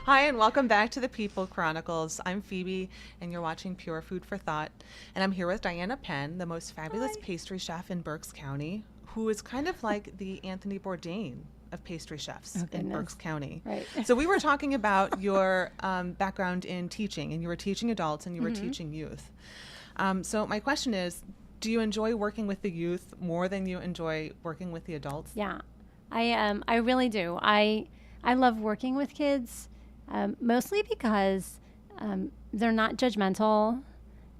Hi, and welcome back to the People Chronicles. I'm Phoebe, and you're watching Pure Food for Thought. And I'm here with Diana Penn, the most fabulous Hi. pastry chef in Berks County, who is kind of like the Anthony Bourdain of pastry chefs Oh, in goodness. Berks County. Right. So we were talking about your background in teaching, and you were teaching adults and you were teaching youth. So my question is, do you enjoy working with the youth more than you enjoy working with the adults? Yeah, I really do. I love working with kids, mostly because they're not judgmental.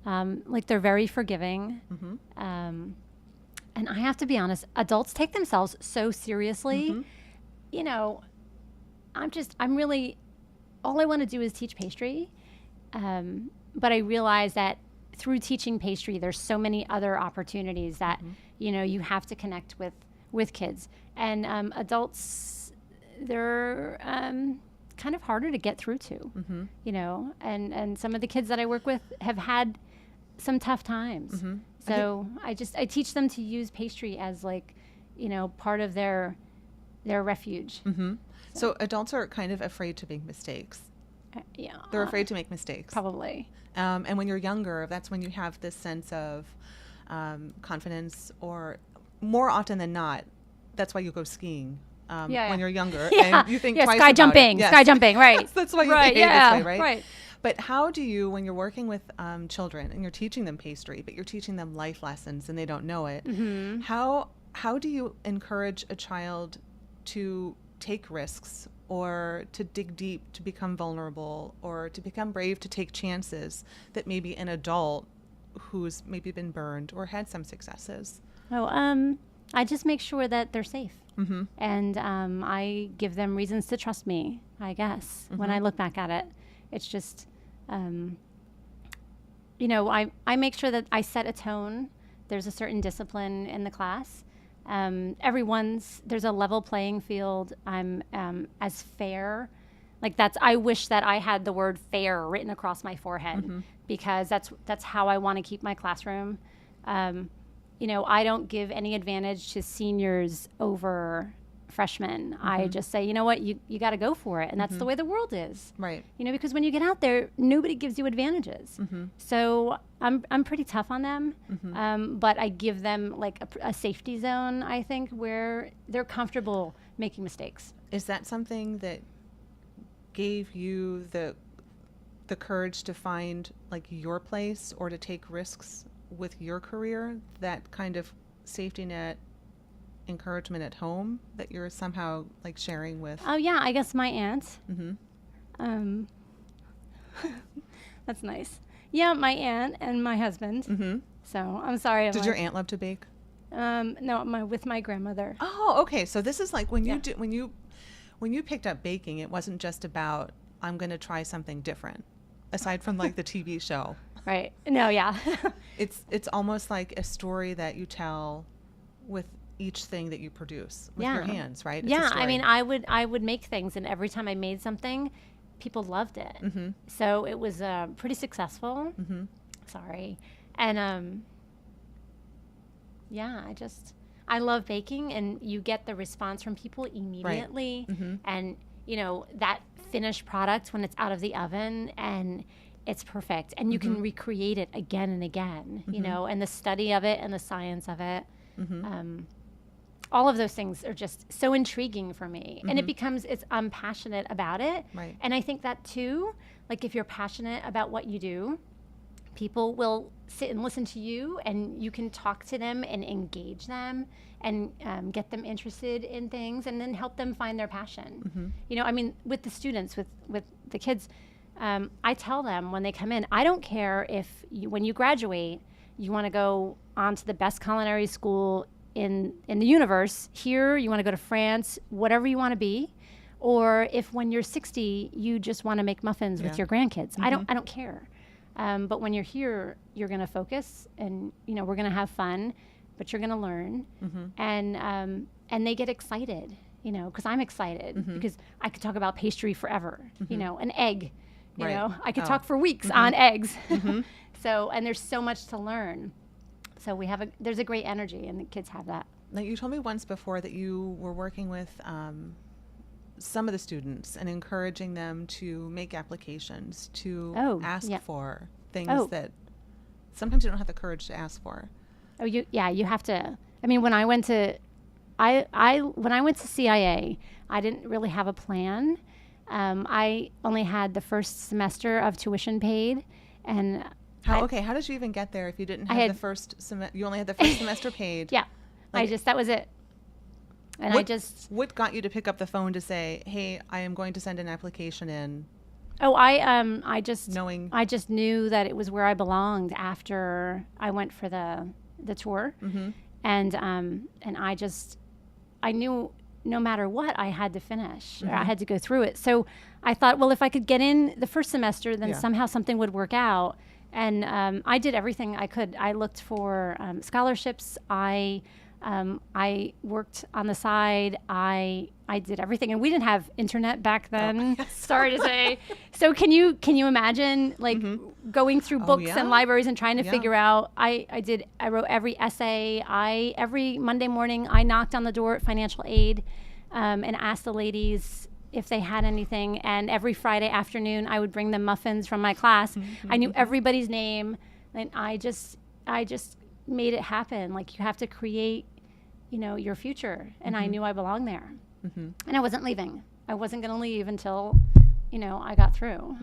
Like they're very forgiving. And I have to be honest, adults take themselves so seriously. You know, I'm really, all I want to do is teach pastry. But I realize that through teaching pastry, there's so many other opportunities that, you know, you have to connect with kids. And adults, they're kind of harder to get through to, you know, and some of the kids that I work with have had some tough times. So I teach them to use pastry as like, you know, part of their refuge. So adults are kind of afraid to make mistakes. Yeah. They're afraid to make mistakes. Probably. And when you're younger, that's when you have this sense of confidence, or more often than not, that's why you go skiing when you're younger. And you think twice sky about jumping, it. Yes. sky jumping, right. That's why you right, behave yeah, this way, right? Right. But how do you, when you're working with children and you're teaching them pastry, but you're teaching them life lessons and they don't know it, how do you encourage a child to take risks, or to dig deep, to become vulnerable, or to become brave, to take chances that maybe an adult who's maybe been burned or had some successes? I just make sure that they're safe. And I give them reasons to trust me, I guess, when I look back at it. It's just, you know, I make sure that I set a tone. There's a certain discipline in the class. There's a level playing field. I'm as fair. Like I wish that I had the word fair written across my forehead, because that's how I want to keep my classroom. You know, I don't give any advantage to seniors over freshmen. I just say, you know what, you got to go for it. And that's the way the world is. Right. You know, because when you get out there, nobody gives you advantages. So I'm pretty tough on them. But I give them like a safety zone, I think, where they're comfortable making mistakes. Is that something that gave you the courage to find like your place, or to take risks with your career, that kind of safety net, encouragement at home that you're somehow like sharing with? Oh yeah, I guess my aunt. That's nice. Yeah, my aunt and my husband. So I'm sorry. Did your aunt love to bake? No, with my grandmother. Oh, okay. So this is like when you picked up baking, it wasn't just about, I'm going to try something different, aside from like the TV show. Right. No, yeah. It's almost like a story that you tell with each thing that you produce with your hands, right? It's yeah. I mean, I would make things, and every time I made something, people loved it. So it was pretty successful. Sorry. And yeah, I love baking, and you get the response from people immediately. Right. And you know, that finished product when it's out of the oven and it's perfect, and you can recreate it again and again, you know, and the study of it and the science of it. All of those things are just so intriguing for me. And I'm passionate about it. Right. And I think that too, like if you're passionate about what you do, people will sit and listen to you, and you can talk to them and engage them and get them interested in things, and then help them find their passion. You know, I mean, with the students, with the kids, I tell them when they come in, I don't care if when you graduate, you want to go on to the best culinary school in the universe. Here, you want to go to France, whatever you want to be, or if when you're 60, you just want to make muffins with your grandkids. I don't care. But when you're here, you're going to focus, and you know, we're going to have fun, but you're going to learn, and they get excited. You know, because I'm excited because I could talk about pastry forever. You know, an egg. You know, I could talk for weeks on eggs. So, and there's so much to learn. So there's a great energy, and the kids have that. Now, you told me once before that you were working with some of the students and encouraging them to make applications, to ask for things that sometimes you don't have the courage to ask for. Oh, you have to. I mean, when I went to CIA, I didn't really have a plan. I only had the first semester of tuition paid, and how did you even get there if you didn't have the first you only had the first semester paid? Yeah, that was it. And what got you to pick up the phone to say, "Hey, I am going to send an application in"? Oh, I just knew that it was where I belonged after I went for the tour, and I knew no matter what I had to finish, or I had to go through it. So I thought, well, if I could get in the first semester, then somehow something would work out. And I did everything I could. I looked for scholarships. I worked on the side. I did everything, and we didn't have internet back then. Oh, sorry to say. So can you imagine going through books and libraries and trying to figure out? I wrote every essay. Every Monday morning I knocked on the door at financial aid and asked the ladies if they had anything. And every Friday afternoon I would bring them muffins from my class. I knew everybody's name, and I just made it happen. Like, you have to create, your future. And I knew I belonged there. And I wasn't leaving. I wasn't going to leave until, I got through.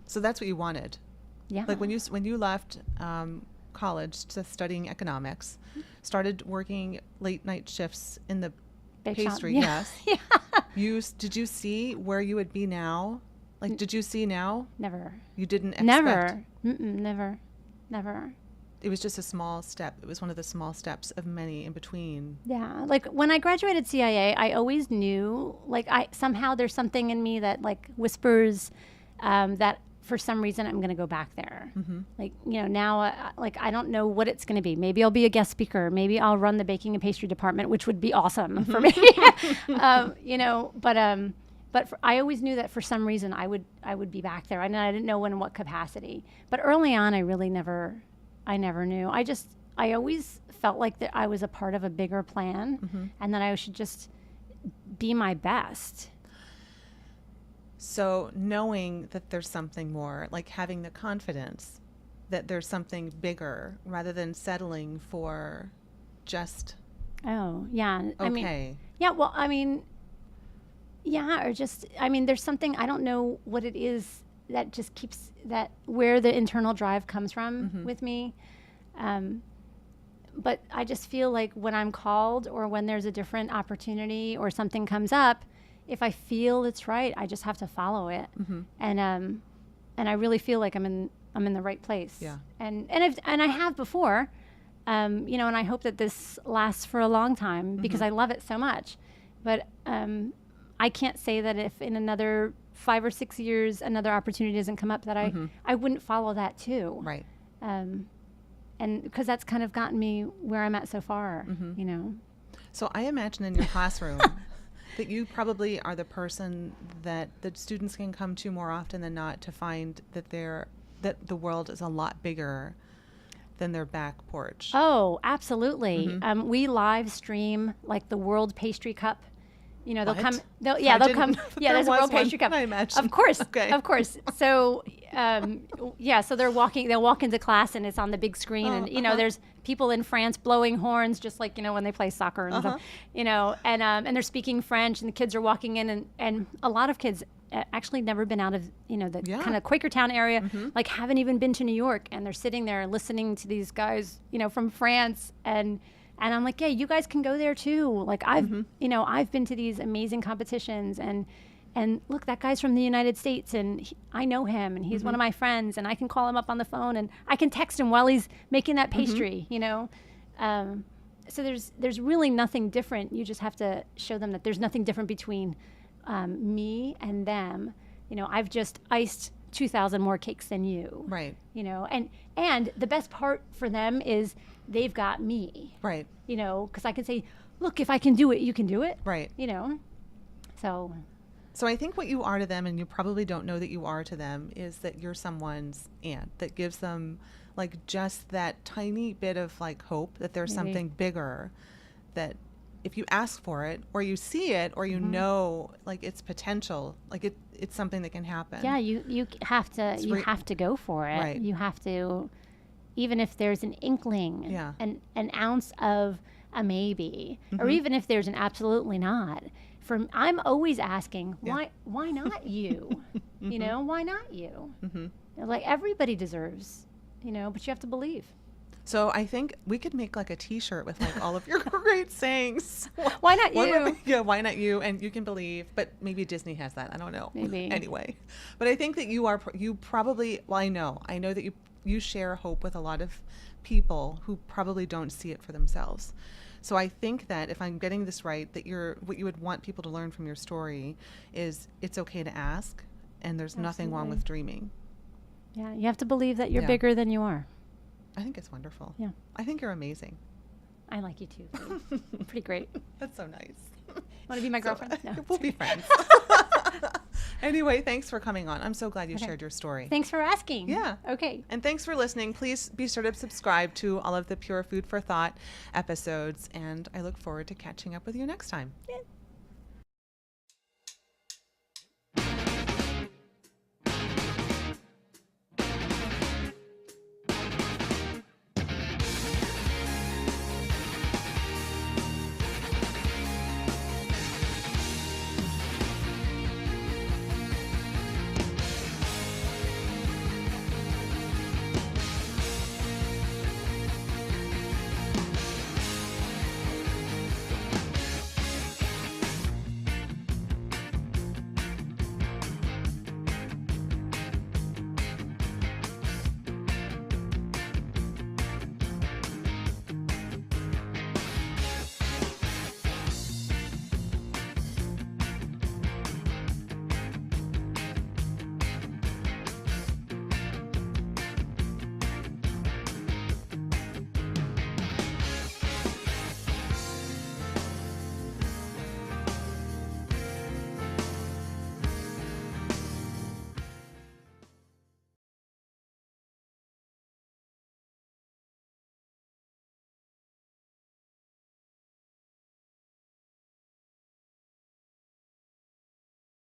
So that's what you wanted. Yeah. Like when you left college to studying economics, started working late night shifts in the pastry. Yes. Did you see where you would be now? Like, did you see now? Never. You didn't expect? Never. It was just a small step. It was one of the small steps of many in between. Yeah. Like, when I graduated CIA, I always knew, like, somehow there's something in me that, like, whispers that for some reason I'm going to go back there. Like, now, like, I don't know what it's going to be. Maybe I'll be a guest speaker. Maybe I'll run the baking and pastry department, which would be awesome for me. But I always knew that for some reason I would be back there. I didn't know when and what capacity. But early on, I really never knew. I always felt like that I was a part of a bigger plan, and that I should just be my best. So knowing that there's something more, like having the confidence that there's something bigger rather than settling for just. Oh, yeah. Okay. There's something, I don't know what it is that just keeps that, where the internal drive comes from with me. But I just feel like when I'm called, or when there's a different opportunity or something comes up, if I feel it's right, I just have to follow it. And I really feel like I'm in the right place. Yeah. And I have before, and I hope that this lasts for a long time, because I love it so much. But I can't say that if in another 5 or 6 years another opportunity doesn't come up, that I wouldn't follow that too. Right. And because that's kind of gotten me where I'm at so far, So I imagine in your classroom that you probably are the person that the students can come to more often than not, to find that that the world is a lot bigger than their back porch. Oh, absolutely. We live stream, like, the World Pastry Cup. They'll come. They'll come. Yeah, there's a World Pastry Cup. I imagine. Of course. Okay. Of course. So, so they'll walk into class, and it's on the big screen, and there's people in France blowing horns, just like when they play soccer and stuff. And they're speaking French, and the kids are walking in, and a lot of kids actually never been out of the kind of Quakertown area, like haven't even been to New York, and they're sitting there listening to these guys from France, and I'm like, yeah, you guys can go there too. Like, I've been to these amazing competitions, and look, that guy's from the United States, and I know him, and he's one of my friends, and I can call him up on the phone, and I can text him while he's making that pastry, So there's really nothing different. You just have to show them that there's nothing different between me and them. I've just iced 2,000 more cakes than you. Right. And the best part for them is they've got me. Right. Because I can say, look, if I can do it, you can do it. Right. So I think what you are to them, and you probably don't know that you are to them, is that you're someone's aunt that gives them, like, just that tiny bit of, like, hope that there's something bigger that if you ask for it or you see it or you know like its potential, like it's something that can happen. Yeah, you have to go for it. Right. You have to, even if there's an inkling, an ounce of a maybe, or even if there's an absolutely not. I'm always asking, why not you? You know, why not you? Like everybody deserves, you know, but you have to believe. So I think we could make like a T-shirt with like all of your great sayings. Why not you? Yeah, why not you? And you can believe, but maybe Disney has that. I don't know. Maybe. Anyway, but I think that you probably, well, I know that you share hope with a lot of people who probably don't see it for themselves. So I think that if I'm getting this right, that what you would want people to learn from your story is it's okay to ask, and there's nothing wrong with dreaming. Yeah, you have to believe that you're bigger than you are. I think it's wonderful. Yeah. I think you're amazing. I like you too. Pretty great. That's so nice. Want to be my girlfriend? No. We'll be friends. Anyway, thanks for coming on. I'm so glad you shared your story. Thanks for asking. Yeah. Okay. And thanks for listening. Please be sure to subscribe to all of the Pure Food for Thought episodes, and I look forward to catching up with you next time. Yeah.